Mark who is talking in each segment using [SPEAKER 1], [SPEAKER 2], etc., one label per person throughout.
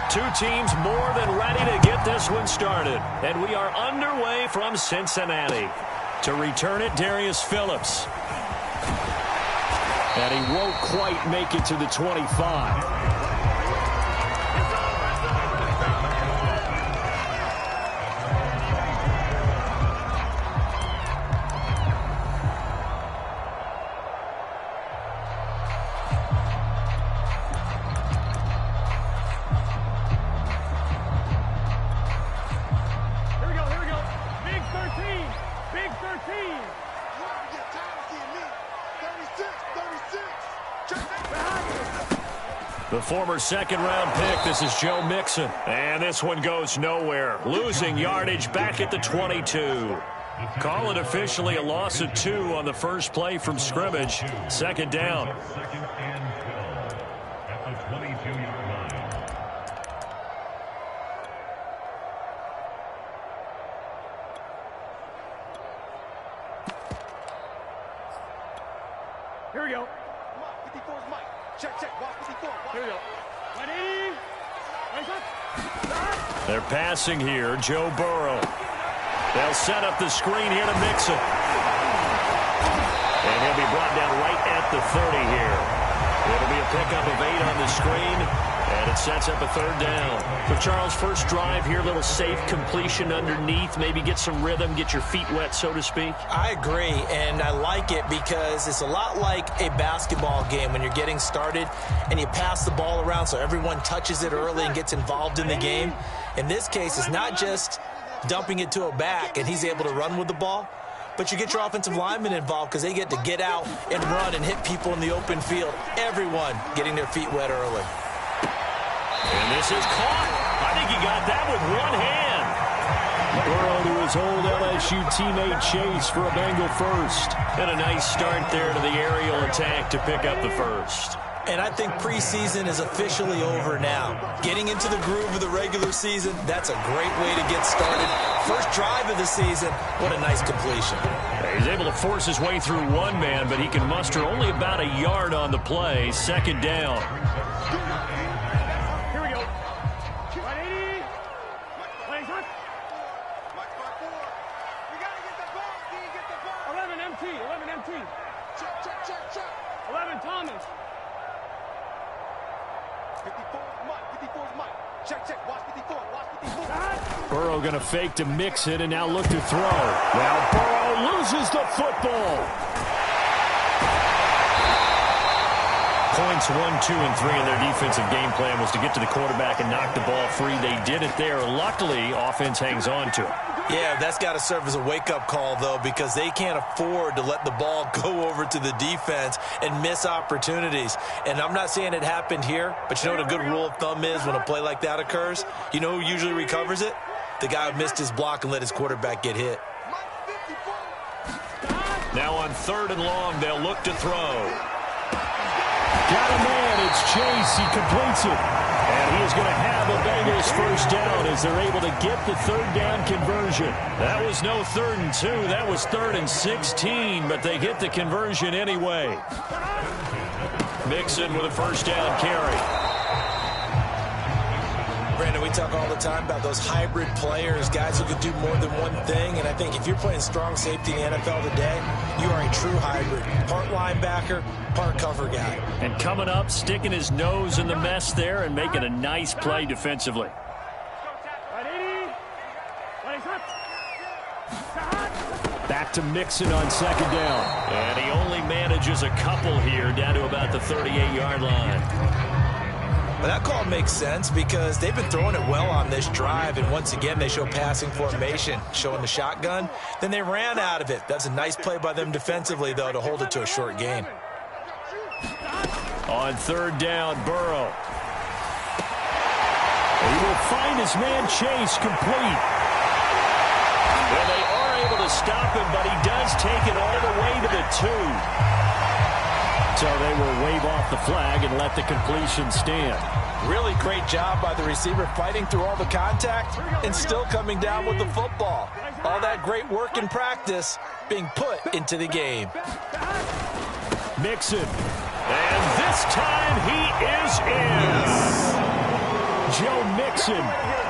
[SPEAKER 1] Two teams more than ready to get this one started. And we are underway from Cincinnati. To return it, Darius Phillips. And he won't quite make it to the 25. The former second-round pick, this is Joe Mixon. And this one goes nowhere. Losing yardage back at the 22. Call it officially a loss of 2 on the first play from scrimmage. Second down.
[SPEAKER 2] Here we go. Check, check. Watch 54. Here we go. Ready?
[SPEAKER 1] They're passing here. Joe Burrow. They'll set up the screen here to Mixon. And he'll be brought down right at the 30 here. It'll be a pickup of 8 on the screen. And it sets up a third down. So, Charles, first drive here, little safe completion underneath. Maybe get some rhythm, get your feet wet, so to speak.
[SPEAKER 3] I agree, and I like it because it's a lot like a basketball game when you're getting started and you pass the ball around so everyone touches it early and gets involved in the game. In this case, it's not just dumping it to a back and he's able to run with the ball, but you get your offensive linemen involved because they get to get out and run and hit people in the open field. Everyone getting their feet wet early.
[SPEAKER 1] And this is caught. I think he got that with one hand. Burrow to his old LSU teammate Chase for a Bengal first. And a nice start there to the aerial attack to pick up the first.
[SPEAKER 3] And I think preseason is officially over now. Getting into the groove of the regular season, that's a great way to get started. First drive of the season, what a nice completion.
[SPEAKER 1] He's able to force his way through one man, but he can muster only about a yard on the play. Second down. Burrow going to fake to Mixon and now look to throw. Now Burrow loses the football. Points 1, 2, and 3 in their defensive game plan was to get to the quarterback and knock the ball free. They did it there. Luckily, offense hangs on to it.
[SPEAKER 3] Yeah, that's got to serve as a wake-up call, though, because they can't afford to let the ball go over to the defense and miss opportunities. And I'm not saying it happened here, but you know what a good rule of thumb is when a play like that occurs? You know who usually recovers it? The guy who missed his block and let his quarterback get hit.
[SPEAKER 1] Now on 3rd and long, they'll look to throw. Got a man, it's Chase, he completes it. And he is going to have a Bengals first down as they're able to get the 3rd down conversion. That was no 3rd and 2, that was 3rd and 16, but they get the conversion anyway. Mixon with a first down carry.
[SPEAKER 3] Brandon, we talk all the time about those hybrid players, guys who can do more than one thing. And I think if you're playing strong safety in the NFL today, you are a true hybrid. Part linebacker, part cover guy.
[SPEAKER 1] And coming up, sticking his nose in the mess there and making a nice play defensively. Back to Mixon on 2nd down. And he only manages a couple here down to about the 38-yard line.
[SPEAKER 3] Well, that call makes sense because they've been throwing it well on this drive, and once again they show passing formation, showing the shotgun. Then they ran out of it. That's a nice play by them defensively, though, to hold it to a short gain.
[SPEAKER 1] On 3rd down, Burrow. He will find his man Chase complete. Well, they are able to stop him, but he does take it all the way to the 2. So they will wave off the flag and let the completion stand.
[SPEAKER 3] Really great job by the receiver fighting through all the contact and still coming down with the football. All that great work in practice being put into the game.
[SPEAKER 1] Mixon. And this time he is in. Joe Mixon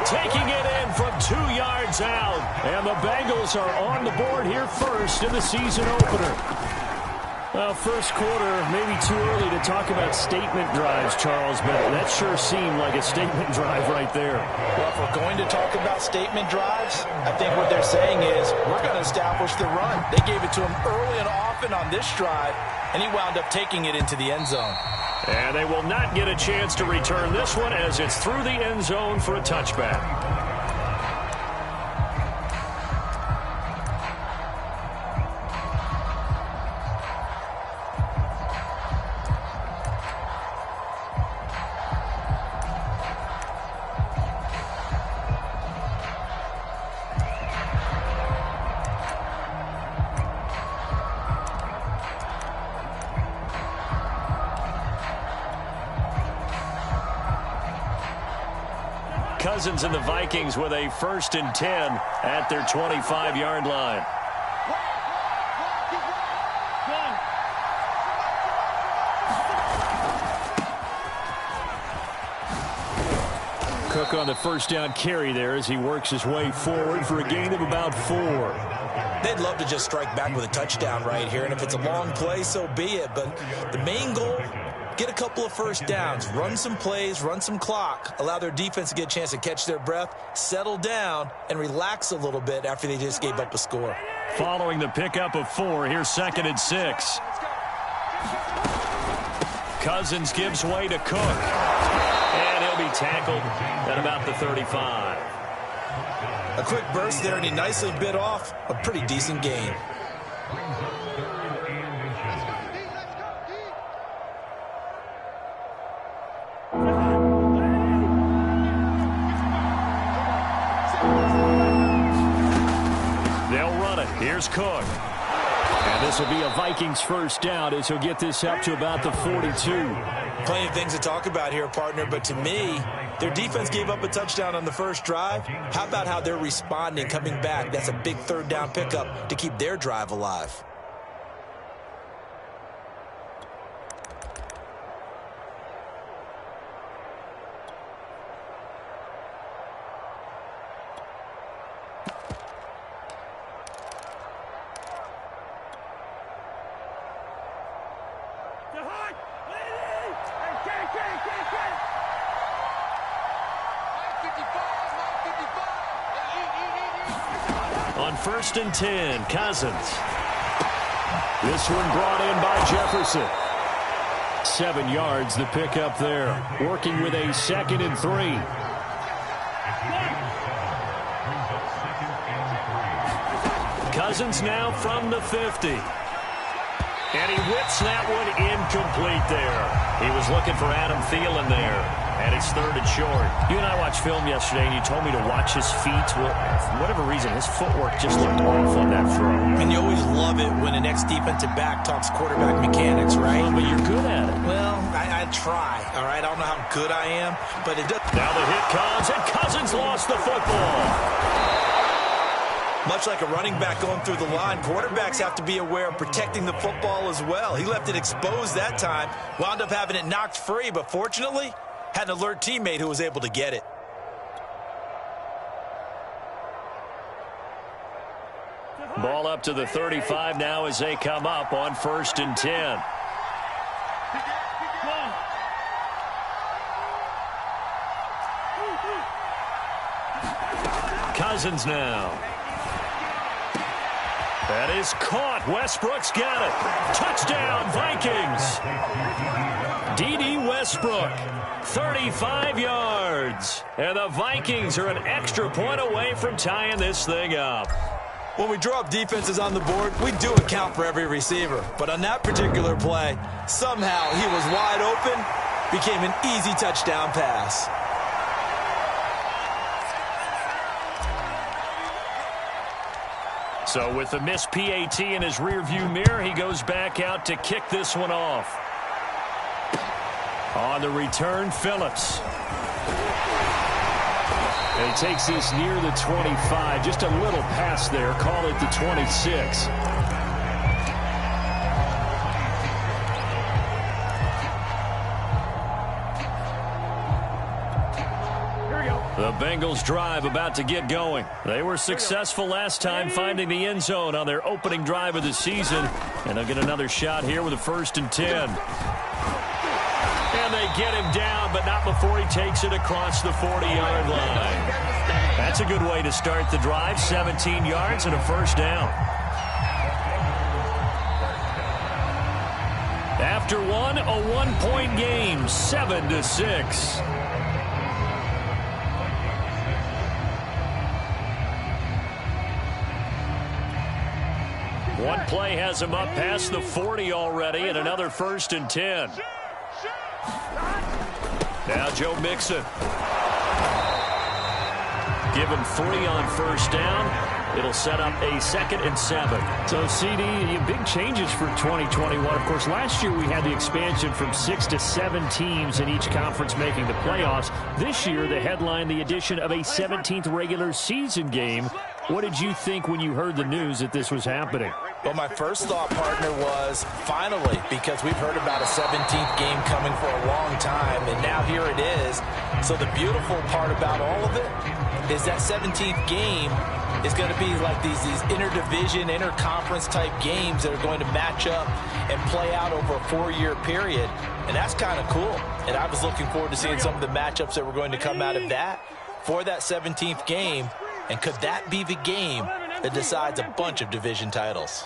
[SPEAKER 1] taking it in from 2 yards out. And the Bengals are on the board here first in the season opener. Well, first quarter, maybe too early to talk about statement drives, Charles, but that sure seemed like a statement drive right there.
[SPEAKER 3] Well, if we're going to talk about statement drives, I think what they're saying is we're going to establish the run. They gave it to him early and often on this drive, and he wound up taking it into the end zone.
[SPEAKER 1] And they will not get a chance to return this one as it's through the end zone for a touchback. Cousins and the Vikings with a 1st and 10 at their 25-yard line. Cook on the first down carry there as he works his way forward for a gain of about 4.
[SPEAKER 3] They'd love to just strike back with a touchdown right here, and if it's a long play, so be it. But the main goal, get a couple of first downs, run some plays, run some clock, allow their defense to get a chance to catch their breath, settle down, and relax a little bit after they just gave up a score.
[SPEAKER 1] Following the pickup of 4, here's 2nd and 6. Cousins gives way to Cook. And he'll be tackled at about the 35.
[SPEAKER 3] A quick burst there, and he nicely bit off a pretty decent gain.
[SPEAKER 1] They'll run it. Here's Cook. And this will be a Vikings first down as he'll get this up to about the 42.
[SPEAKER 3] Plenty of things to talk about here, partner, but to me, their defense gave up a touchdown on the first drive. How about how they're responding, coming back? That's a big 3rd down pickup to keep their drive alive.
[SPEAKER 1] On 1st and 10, Cousins. This one brought in by Jefferson. 7 yards, the pickup there. Working with a 2nd and 3. Cousins now from the 50. And he whips that one incomplete there. He was looking for Adam Thielen there. And it's 3rd and short. You and I watched film yesterday, and you told me to watch his feet. Well, for whatever reason, his footwork just looked off on that throw.
[SPEAKER 3] And you always love it when the next defensive back talks quarterback mechanics, right?
[SPEAKER 1] Well, but you're good at it.
[SPEAKER 3] Well, I try, all right? I don't know how good I am, but it does.
[SPEAKER 1] Now the hit comes, and Cousins lost the football.
[SPEAKER 3] Much like a running back going through the line, quarterbacks have to be aware of protecting the football as well. He left it exposed that time, wound up having it knocked free, but fortunately, had an alert teammate who was able to get it.
[SPEAKER 1] Ball up to the 35 now as they come up on 1st and 10. Cousins now. That is caught. Westbrook's got it. Touchdown, Vikings. D.D. Westbrook, 35 yards. And the Vikings are an extra point away from tying this thing up.
[SPEAKER 3] When we draw up defenses on the board, we do account for every receiver. But on that particular play, somehow he was wide open, became an easy touchdown pass.
[SPEAKER 1] So with the missed PAT in his rearview mirror, he goes back out to kick this one off. On the return, Phillips. And he takes this near the 25. Just a little pass there. Call it the 26. The Bengals drive about to get going. They were successful last time finding the end zone on their opening drive of the season. And they'll get another shot here with a 1st and 10. And they get him down, but not before he takes it across the 40-yard line. That's a good way to start the drive. 17 yards and a 1st down. After one, a 1-point game, 7-6. One play has him up past the 40 already, and another 1st and 10. Now Joe Mixon. Give him 3 on 1st down. It'll set up a 2nd and 7.
[SPEAKER 4] So, CD, big changes for 2021. Of course, last year we had the expansion from 6 to 7 teams in each conference making the playoffs. This year, the headline, the addition of a 17th regular season game. What did you think when you heard the news that this was happening?
[SPEAKER 3] Well, my first thought, partner, was finally, because we've heard about a 17th game coming for a long time, and now here it is. So the beautiful part about all of it is that 17th game is going to be like these interdivision, interconference type games that are going to match up and play out over a 4-year period. And that's kind of cool. And I was looking forward to seeing some of the matchups that were going to come out of that for that 17th game. And could that be the game that decides a bunch of division titles?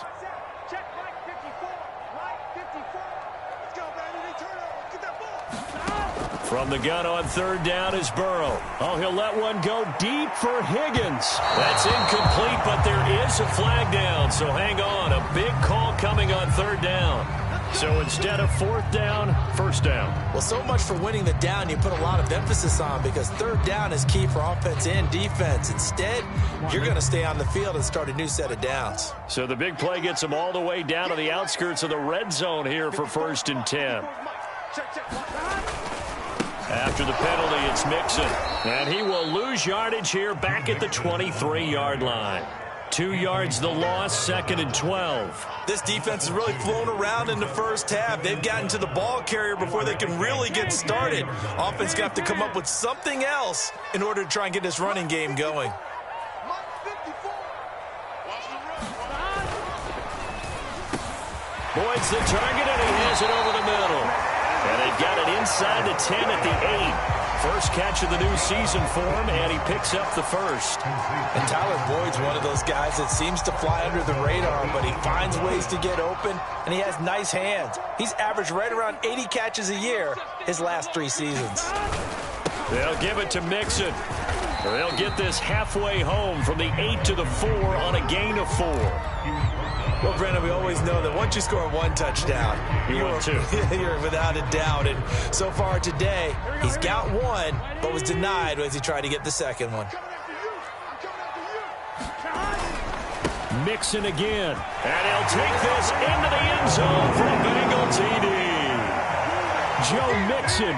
[SPEAKER 1] From the gun on 3rd down is Burrow. Oh, he'll let one go deep for Higgins. That's incomplete, but there is a flag down, so hang on. A big call coming on 3rd down. So instead of 4th down, 1st down.
[SPEAKER 3] Well, so much for winning the down you put a lot of emphasis on, because 3rd down is key for offense and defense. Instead, you're going to stay on the field and start a new set of downs.
[SPEAKER 1] So the big play gets them all the way down to the outskirts of the red zone here for 1st and 10. After the penalty, it's Mixon. And he will lose yardage here back at the 23-yard line. 2 yards the loss, 2nd and 12.
[SPEAKER 3] This defense has really flown around in the first half. They've gotten to the ball carrier before they can really get started. Offense going to have to come up with something else in order to try and get this running game going.
[SPEAKER 1] Boyd's the target, and he has it over the middle. And they've got it inside the 10 at the 8. First catch of the new season for him, and he picks up the 1st.
[SPEAKER 3] And Tyler Boyd's one of those guys that seems to fly under the radar, but he finds ways to get open, and he has nice hands. He's averaged right around 80 catches a year his last 3 seasons.
[SPEAKER 1] They'll give it to Mixon. They'll get this halfway home from the 8 to the 4 on a gain of 4.
[SPEAKER 3] Well, Brandon, we always know that once you score 1 touchdown,
[SPEAKER 1] you're
[SPEAKER 3] without a doubt. And so far today, he's got 1, but was denied as he tried to get the 2nd one.
[SPEAKER 1] Mixon again. And he'll take this into the end zone for a Bengal TD. Joe Mixon,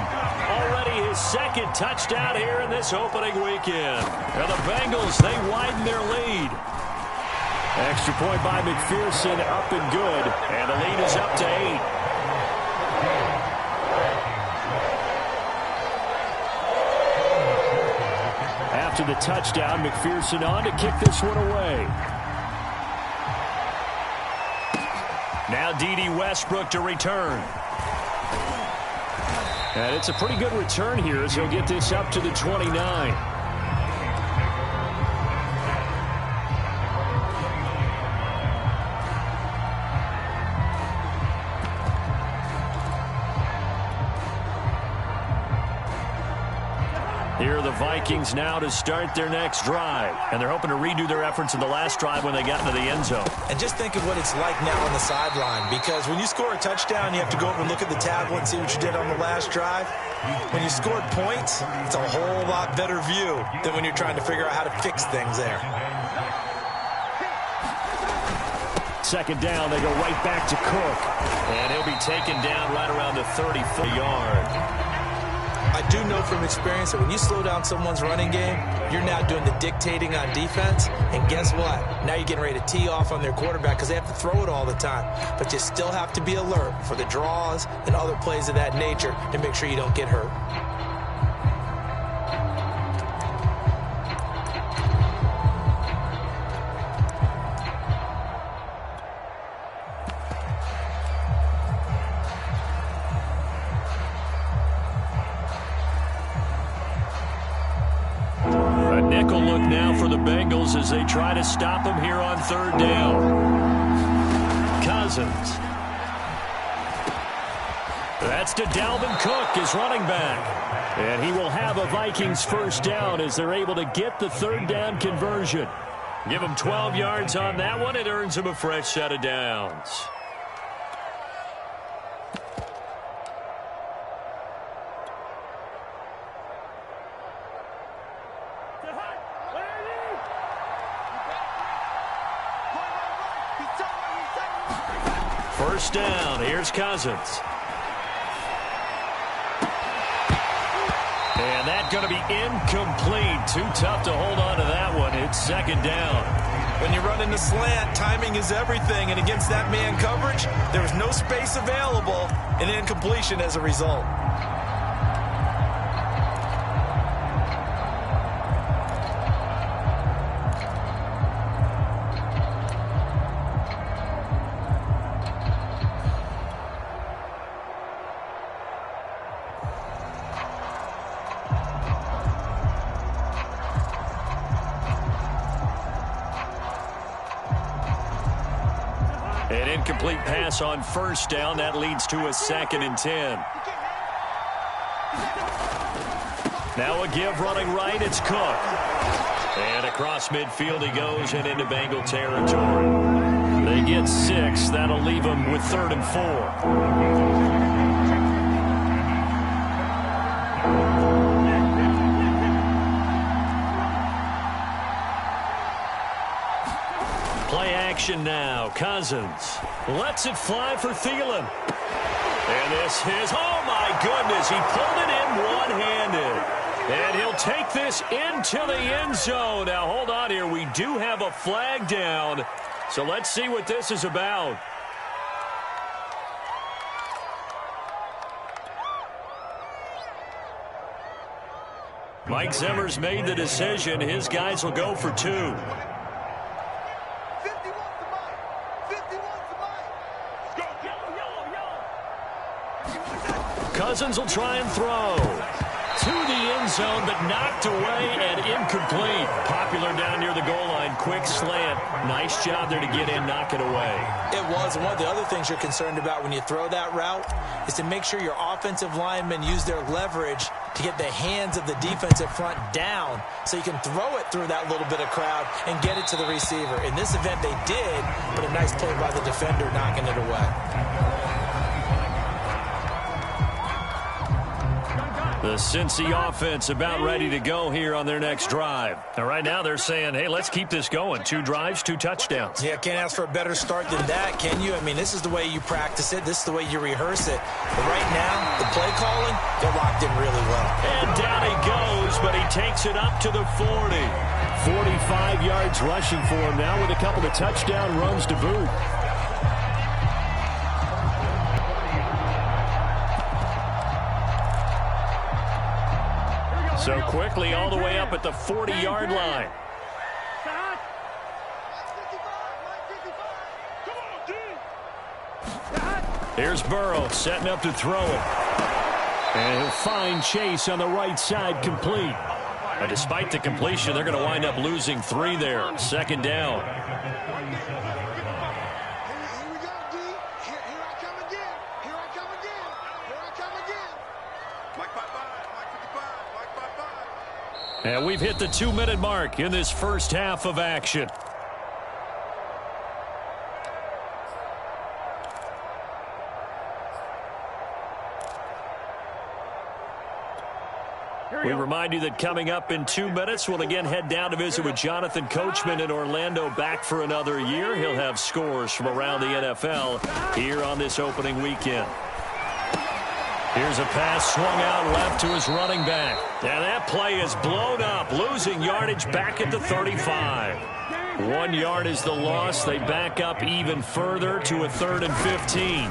[SPEAKER 1] already his 2nd touchdown here in this opening weekend. And the Bengals, they widen their lead. Extra point by McPherson, up and good. And the lead is up to 8. After the touchdown, McPherson on to kick this one away. Now D.D. Westbrook to return. And it's a pretty good return here as he'll get this up to the 29. Here are the Vikings now to start their next drive. And they're hoping to redo their efforts in the last drive when they got into the end zone.
[SPEAKER 3] And just think of what it's like now on the sideline, because when you score a touchdown, you have to go over and look at the tablet and see what you did on the last drive. When you scored points, it's a whole lot better view than when you're trying to figure out how to fix things there.
[SPEAKER 1] 2nd down, they go right back to Cook. And he'll be taken down right around the 34-yard.
[SPEAKER 3] I do know from experience that when you slow down someone's running game, you're now doing the dictating on defense. And guess what? Now you're getting ready to tee off on their quarterback because they have to throw it all the time. But you still have to be alert for the draws and other plays of that nature to make sure you don't get hurt.
[SPEAKER 1] look now for the Bengals as they try to stop him here on third down. Cousins. That's to Dalvin Cook, his running back. And he will have a Vikings first down as they're able to get the third down conversion. Give him 12 yards on that one. It earns him a fresh set of downs. First down. Here's Cousins. And that's going to be incomplete. Too tough to hold on to that one. It's second down.
[SPEAKER 3] When you run in the slant, timing is everything. And against that man coverage, there was no space available. And incompletion as a result.
[SPEAKER 1] An incomplete pass on first down. That leads to a 2nd and 10. Now a give running right. It's Cook. And across midfield he goes and into Bengal territory. They get 6. That'll leave them with 3rd and 4. Play action now. Cousins lets it fly for Thielen. And this is, oh my goodness, he pulled it in one-handed. And he'll take this into the end zone. Now hold on here. We do have a flag down. So let's see what this is about. Mike Zimmer's made the decision. His guys will go for 2. Cousins will try and throw to the end zone, but knocked away and incomplete. Popular down near the goal line. Quick slant. Nice job there to get in, knock it away.
[SPEAKER 3] It was. And one of the other things you're concerned about when you throw that route is to make sure your offensive linemen use their leverage to get the hands of the defensive front down so you can throw it through that little bit of crowd and get it to the receiver. In this event, they did, but a nice play by the defender knocking it away.
[SPEAKER 1] The Cincy offense about ready to go here on their next drive. And right now they're saying, hey, let's keep this going. 2 drives, 2 touchdowns.
[SPEAKER 3] Yeah, can't ask for a better start than that, can you? I mean, this is the way you practice it. This is the way you rehearse it. But right now, the play calling, they're locked in really well.
[SPEAKER 1] And down he goes, but he takes it up to the 40. 45 yards rushing for him now with a couple of touchdown runs to boot. So quickly all the way up at the 40-yard line. Here's Burrow setting up to throw it. And he'll find Chase on the right side complete. And despite the completion, they're going to wind up losing 3 there. 2nd down. And we've hit the 2-minute mark in this first half of action. We remind you that coming up in 2 minutes, we'll again head down to visit with Jonathan Coachman in Orlando, back for another year. He'll have scores from around the NFL here on this opening weekend. Here's a pass swung out left to his running back. And that play is blown up, losing yardage back at the 35. 1 yard is the loss. They back up even further to a 3rd and 15.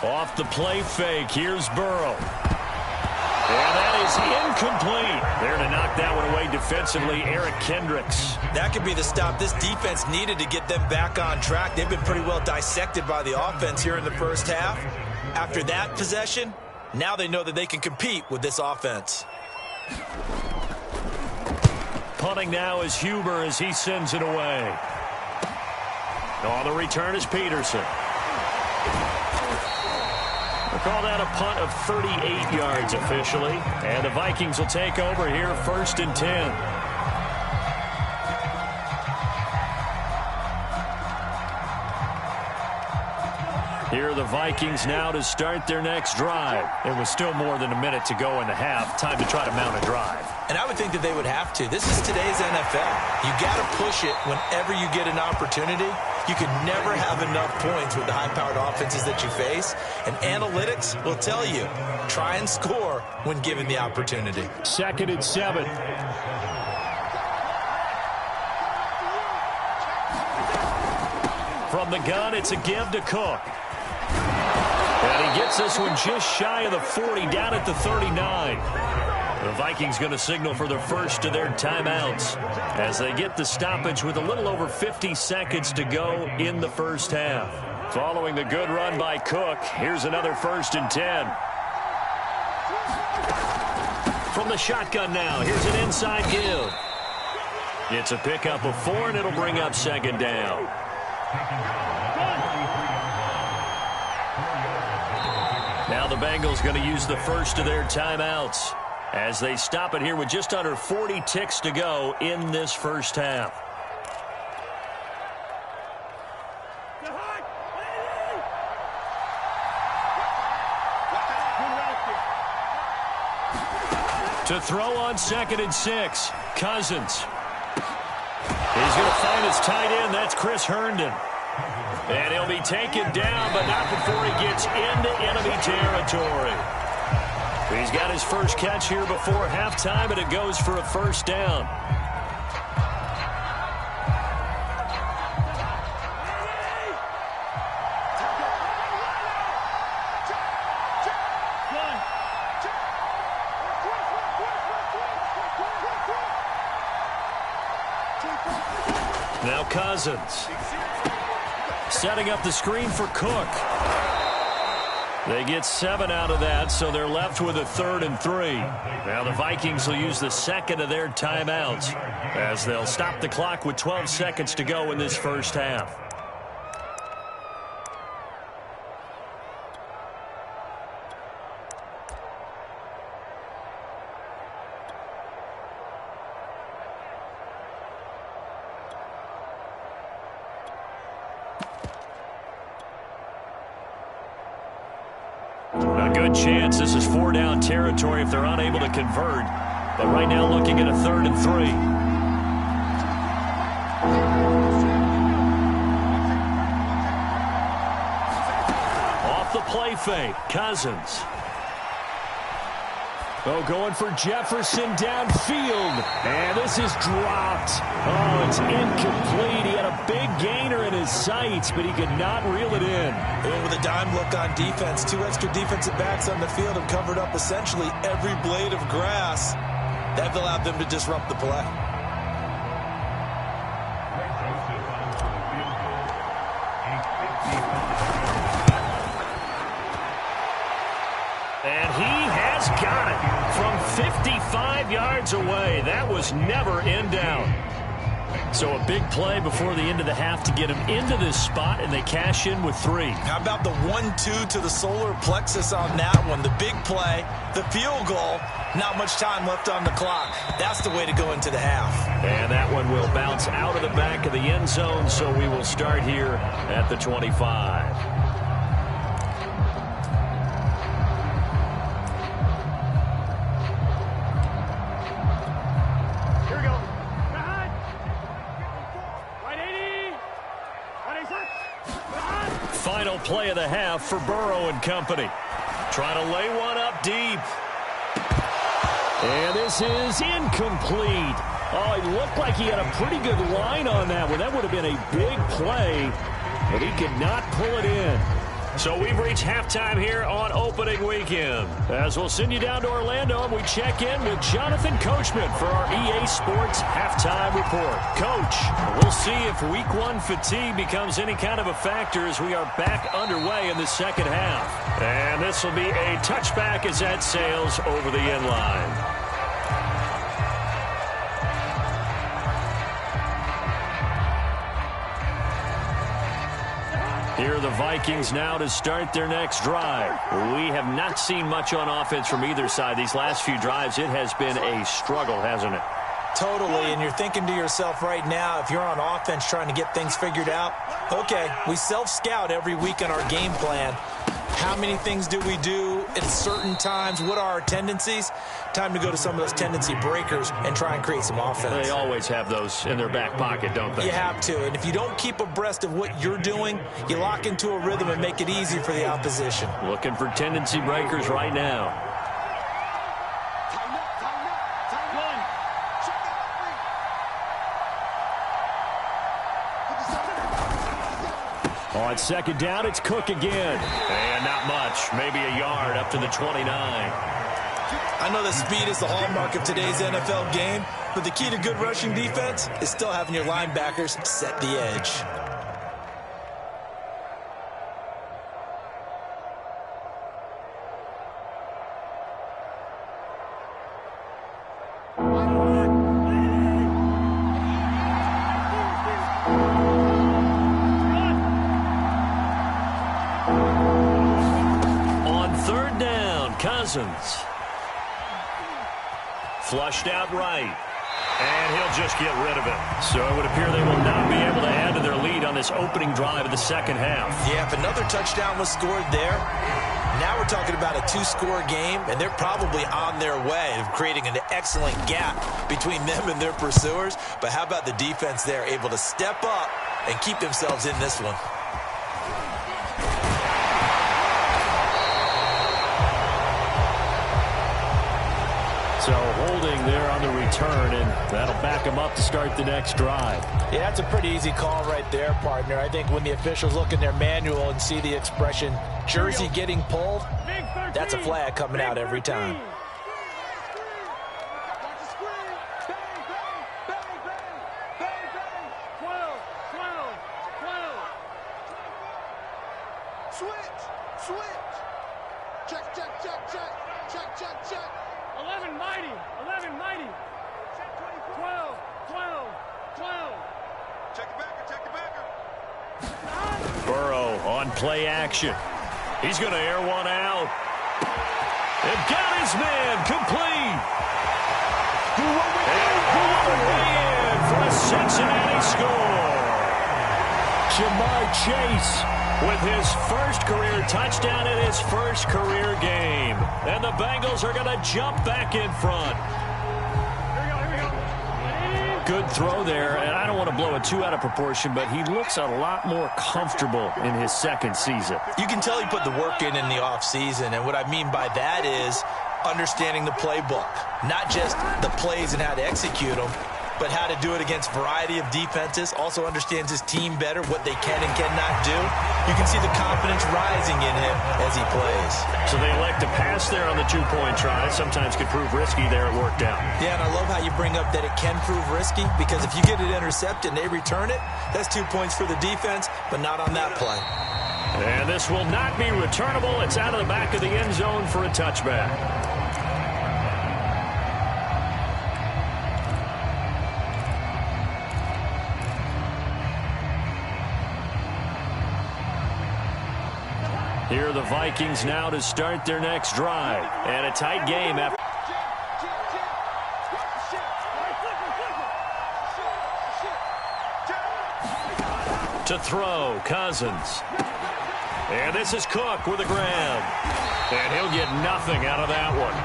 [SPEAKER 1] Off the play fake, here's Burrow. And that is incomplete. There to knock that one away defensively, Eric Kendricks.
[SPEAKER 3] That could be the stop this defense needed to get them back on track. They've been pretty well dissected by the offense here in the first half. After that possession, now they know that they can compete with this offense.
[SPEAKER 1] punting now is Huber as he sends it away. On the return is Peterson. We'll call that a punt of 38 yards officially. And the Vikings will take over here 1st and 10. Here are the Vikings now to start their next drive. It was still more than a minute to go in the half. Time to try to mount a drive.
[SPEAKER 3] And I would think that they would have to. This is today's NFL. You got to push it whenever you get an opportunity. You can never have enough points with the high-powered offenses that you face. And analytics will tell you, try and score when given the opportunity.
[SPEAKER 1] 2nd and 7. From the gun, it's a give to Cook. And he gets this one just shy of the 40, down at the 39. The Vikings going to signal for their first of their timeouts as they get the stoppage with a little over 50 seconds to go in the first half. Following the good run by Cook, here's another 1st and 10. From the shotgun now, here's an inside give. It's a pickup of 4, and it'll bring up 2nd down. Now the Bengals going to use the first of their timeouts as they stop it here with just under 40 ticks to go in this first half. To throw on 2nd and 6, Cousins. He's going to find his tight end. That's Chris Herndon. And he'll be taken down, but not before he gets into enemy territory. He's got his first catch here before halftime, and it goes for a 1st down. Now Cousins. Setting up the screen for Cook. They get 7 out of that, so they're left with a 3rd and 3. Now the Vikings will use the 2nd of their timeouts as they'll stop the clock with 12 seconds to go in this first half. Chance this is 4-down territory if they're unable to convert, but right now looking at a 3rd and 3. Off the play fake, Cousins. Oh, going for Jefferson downfield, and this is dropped. Oh, it's incomplete. He had a big gainer in his sights, but he could not reel it in.
[SPEAKER 3] And with a dime look on defense, 2 extra defensive backs on the field and covered up essentially every blade of grass. That allowed them to disrupt the play.
[SPEAKER 1] And he has got it from 55 yards away. That was never in doubt. So a big play before the end of the half to get him into this spot, and they cash in with 3.
[SPEAKER 3] How about the 1-2 to the solar plexus on that one? The big play, the field goal, not much time left on the clock. That's the way to go into the half.
[SPEAKER 1] And that one will bounce out of the back of the end zone, so we will start here at the 25. Final play of the half for Burrow and company. Trying to lay one up deep. And this is incomplete. Oh, he looked like he had a pretty good line on that one. That would have been a big play, but he could not pull it in. So we've reached halftime here on opening weekend. As we'll send you down to Orlando, and we check in with Jonathan Coachman for our EA Sports Halftime Report. Coach, we'll see if Week 1 fatigue becomes any kind of a factor as we are back underway in the second half. And this will be a touchback as that sails over the end line. Here are the Vikings now to start their next drive. We have not seen much on offense from either side. These last few drives, it has been a struggle, hasn't it?
[SPEAKER 3] Totally, and you're thinking to yourself right now, if you're on offense trying to get things figured out, okay, we self-scout every week on our game plan. How many things do we do at certain times? What are our tendencies? Time to go to some of those tendency breakers and try and create some offense.
[SPEAKER 1] They always have those in their back pocket, don't they?
[SPEAKER 3] You have to, and if you don't keep abreast of what you're doing, you lock into a rhythm and make it easy for the opposition.
[SPEAKER 1] Looking for tendency breakers right now. On second down, it's Cook again. And not much, maybe a yard up to the 29.
[SPEAKER 3] I know that speed is the hallmark of today's NFL game, but the key to good rushing defense is still having your linebackers set the edge.
[SPEAKER 1] Flushed out right. And he'll just get rid of it. So it would appear they will not be able to add to their lead on this opening drive of the second half.
[SPEAKER 3] Yeah, if another touchdown was scored there, now we're talking about a two-score game, and they're probably on their way of creating an excellent gap between them and their pursuers. But how about the defense there, able to step up and keep themselves in this one?
[SPEAKER 1] So holding there on the return, and that'll back them up to start the next drive.
[SPEAKER 3] Yeah, that's a pretty easy call right there, partner. I think when the officials look in their manual and see the expression, jersey getting pulled, that's a flag coming out every time.
[SPEAKER 1] Burrow on play action. He's going to air one out. And got his man complete. And all the way in for a Cincinnati score. Jamar Chase with his first career touchdown in his first career game. And the Bengals are going to jump back in front. Good throw there, and I don't want to blow it too out of proportion, but he looks a lot more comfortable in his second season.
[SPEAKER 3] You can tell he put the work in the offseason, and what I mean by that is understanding the playbook, not just the plays and how to execute them, but how to do it against a variety of defenses. Also understands his team better, what they can and cannot do. You can see the confidence rising in him as he plays.
[SPEAKER 1] So they elect to pass there on the two-point try. Sometimes could prove risky there. It worked out.
[SPEAKER 3] Yeah, and I love how you bring up that it can prove risky, because if you get it intercepted and they return it, that's 2 points for the defense, but not on that play.
[SPEAKER 1] And this will not be returnable. It's out of the back of the end zone for a touchback. Here are the Vikings now to start their next drive. And a tight game after. To throw, Cousins. And this is Cook with a grab. And he'll get nothing out of that one.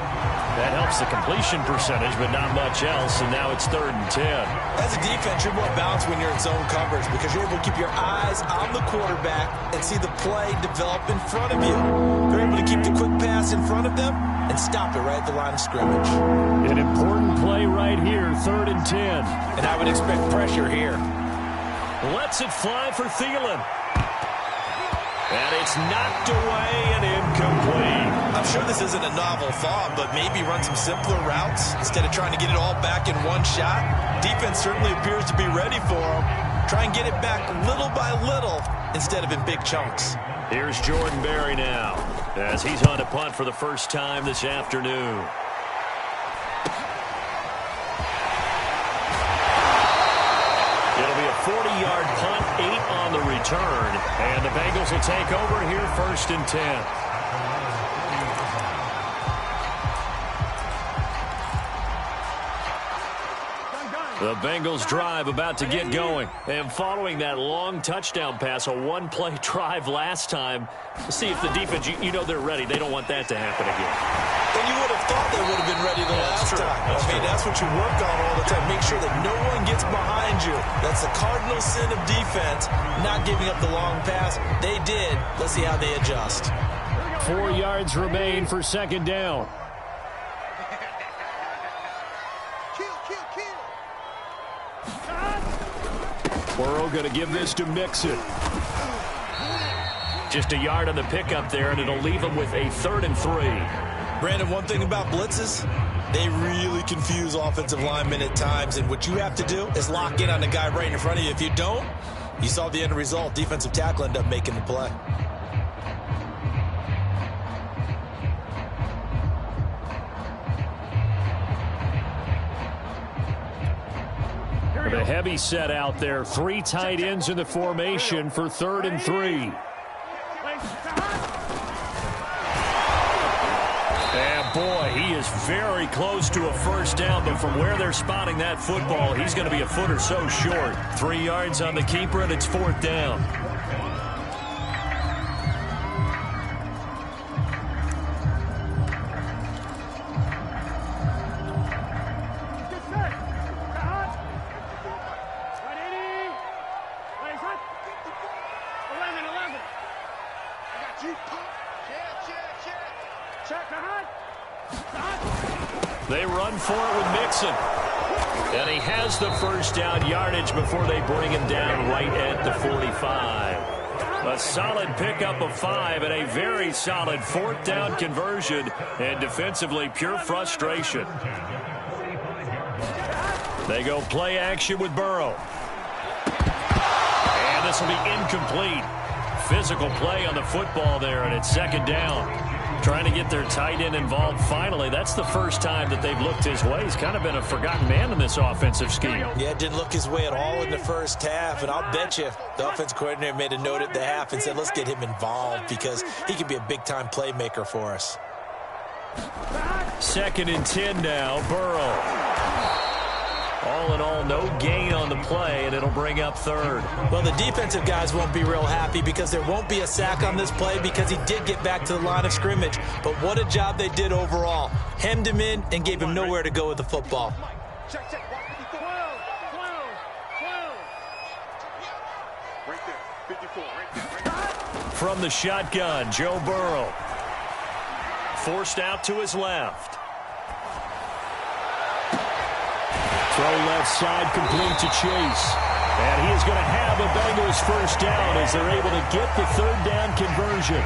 [SPEAKER 1] That helps the completion percentage, but not much else, and now it's 3rd and 10.
[SPEAKER 3] As a defense, you're more balanced when you're in zone coverage because you're able to keep your eyes on the quarterback and see the play develop in front of you. You're able to keep the quick pass in front of them and stop it right at the line of scrimmage.
[SPEAKER 4] An important play right here, 3rd and 10.
[SPEAKER 3] And I would expect pressure here.
[SPEAKER 1] Lets it fly for Thielen. And it's knocked away and incomplete.
[SPEAKER 3] I'm sure this isn't a novel thought, but maybe run some simpler routes instead of trying to get it all back in one shot. Defense certainly appears to be ready for him. Try and get it back little by little instead of in big chunks.
[SPEAKER 1] Here's Jordan Berry now as he's on to punt for the first time this afternoon. It'll be a 40-yard punt 8 on the return. And the Bengals will take over here 1st and 10. The Bengals drive about to get going. And following that long touchdown pass, a one-play drive last time, we'll see if the defense, you know they're ready. They don't want that to happen again.
[SPEAKER 3] And you would have thought they would have been ready the last time. That's what you work on all the time. Make sure that no one gets behind you. That's the cardinal sin of defense, not giving up the long pass. They did. Let's see how they adjust.
[SPEAKER 1] 4 yards remain for 2nd down. Burrow going to give this to Mixon. Just a yard on the pickup there, and it'll leave him with a 3rd and 3.
[SPEAKER 3] Brandon, one thing about blitzes, they really confuse offensive linemen at times, and what you have to do is lock in on the guy right in front of you. If you don't, you saw the end result. Defensive tackle ended up making the play.
[SPEAKER 1] The heavy set out there. 3 tight ends in the formation for 3rd and 3. And boy, he is very close to a 1st down, but from where they're spotting that football, he's going to be a foot or so short. 3 yards on the keeper, and it's 4th down. They run for it with Mixon. And he has the 1st down yardage before they bring him down right at the 45. A solid pickup of 5 and a very solid 4th down conversion. And defensively, pure frustration. They go play action with Burrow. And this will be incomplete. Physical play on the football there, and it's 2nd down. Trying to get their tight end involved finally. That's the first time that they've looked his way. He's kind of been a forgotten man in this offensive scheme.
[SPEAKER 3] Yeah, didn't look his way at all in the first half, and I'll bet you the offensive coordinator made a note at the half and said, let's get him involved because he can be a big-time playmaker for us.
[SPEAKER 1] 2nd and 10 now, Burrow. All in all, no gain on the play, and it'll bring up 3rd.
[SPEAKER 3] Well, the defensive guys won't be real happy because there won't be a sack on this play because he did get back to the line of scrimmage. But what a job they did overall. Hemmed him in and gave him nowhere to go with the football.
[SPEAKER 2] Check. Right there. 54. Right there.
[SPEAKER 1] From the shotgun, Joe Burrow. Forced out to his left. Throw left side complete to Chase. And he is going to have a Bengals 1st down as they're able to get the 3rd down conversion.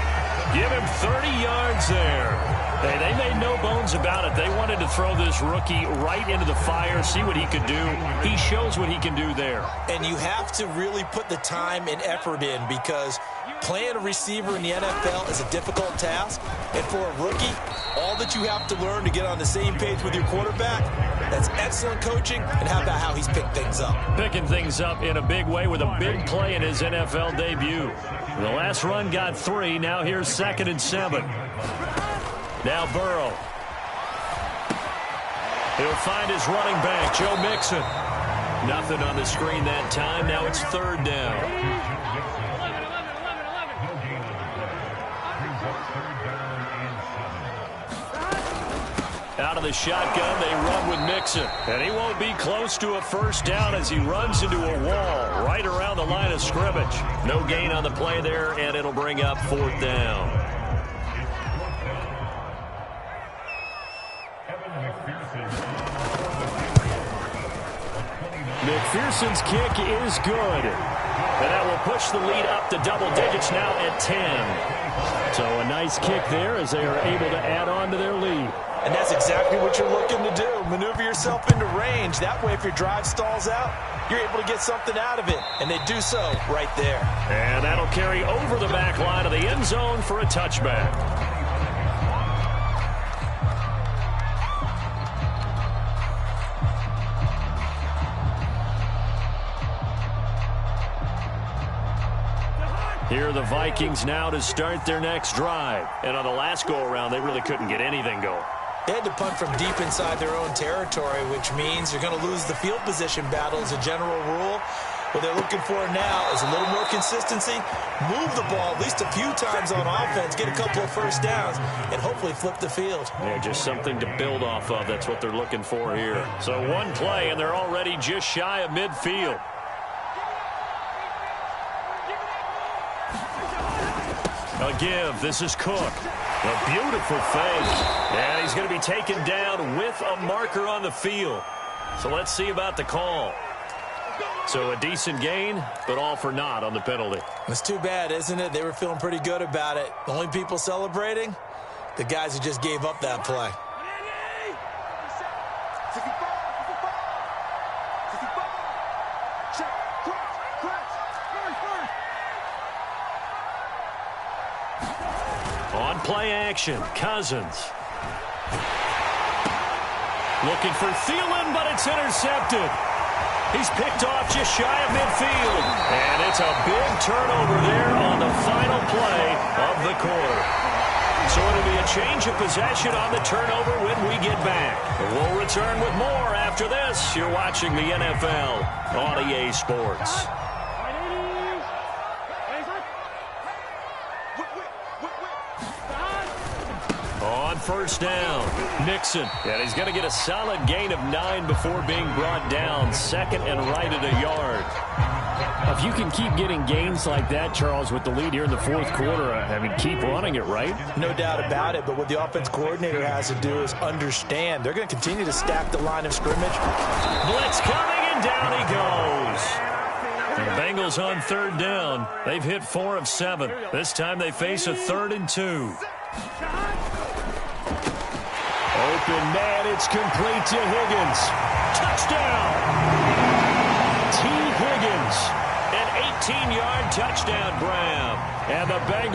[SPEAKER 1] Give him 30 yards there. Hey, they made no bones about it. They wanted to throw this rookie right into the fire, see what he could do. He shows what he can do there.
[SPEAKER 3] And you have to really put the time and effort in because playing a receiver in the NFL is a difficult task. And for a rookie, all that you have to learn to get on the same page with your quarterback, that's excellent coaching. And how about how he's picked things up?
[SPEAKER 1] Picking things up in a big way with a big play in his NFL debut. The last run got 3. Now here's 2nd and 7. Now Burrow. He'll find his running back, Joe Mixon. Nothing on the screen that time. Now it's 3rd down. Out of the shotgun, they run with Mixon. And he won't be close to a 1st down as he runs into a wall right around the line of scrimmage. No gain on the play there, and it'll bring up 4th down. McPherson's kick is good. And that will push the lead up to double digits now at 10. So a nice kick there as they are able to add on to their lead.
[SPEAKER 3] And that's exactly what you're looking to do. Maneuver yourself into range. That way, if your drive stalls out, you're able to get something out of it. And they do so right there.
[SPEAKER 1] And that'll carry over the back line of the end zone for a touchback.
[SPEAKER 4] Here are the Vikings now to start their next drive. And on the last go-around, they really couldn't get anything going.
[SPEAKER 3] They had to punt from deep inside their own territory, which means you're going to lose the field position battle as a general rule. What they're looking for now is a little more consistency, move the ball at least a few times on offense, get a couple of first downs, and hopefully flip the field.
[SPEAKER 4] Yeah, just something to build off of. That's what they're looking for here. So one play, and they're already just shy of midfield. A give. This is Cook. A beautiful fake. And he's going to be taken down with a marker on the field. So let's see about the call. So a decent gain, but all for naught on the penalty.
[SPEAKER 3] It's too bad, isn't it? They were feeling pretty good about it. The only people celebrating, the guys who just gave up that play.
[SPEAKER 4] On play action, Cousins. Looking for Thielen, but it's intercepted. He's picked off just shy of midfield. And it's a big turnover there on the final play of the quarter. So it'll be a change of possession on the turnover when we get back. We'll return with more after this. You're watching the NFL on EA Sports. On first down, Nixon. And he's going to get a solid gain of 9 before being brought down. Second and right at a yard. If you can keep getting gains like that, Charles, with the lead here in the fourth quarter, I mean, keep running it, right?
[SPEAKER 3] No doubt about it, but what the offense coordinator has to do is understand. They're going to continue to stack the line of scrimmage.
[SPEAKER 4] Blitz coming, and down he goes. And the Bengals on third down. They've hit 4 of 7. This time they face a 3rd and 2. Open man, it's complete to Higgins. Touchdown! T. Higgins, an 18-yard touchdown grab. And the Bengals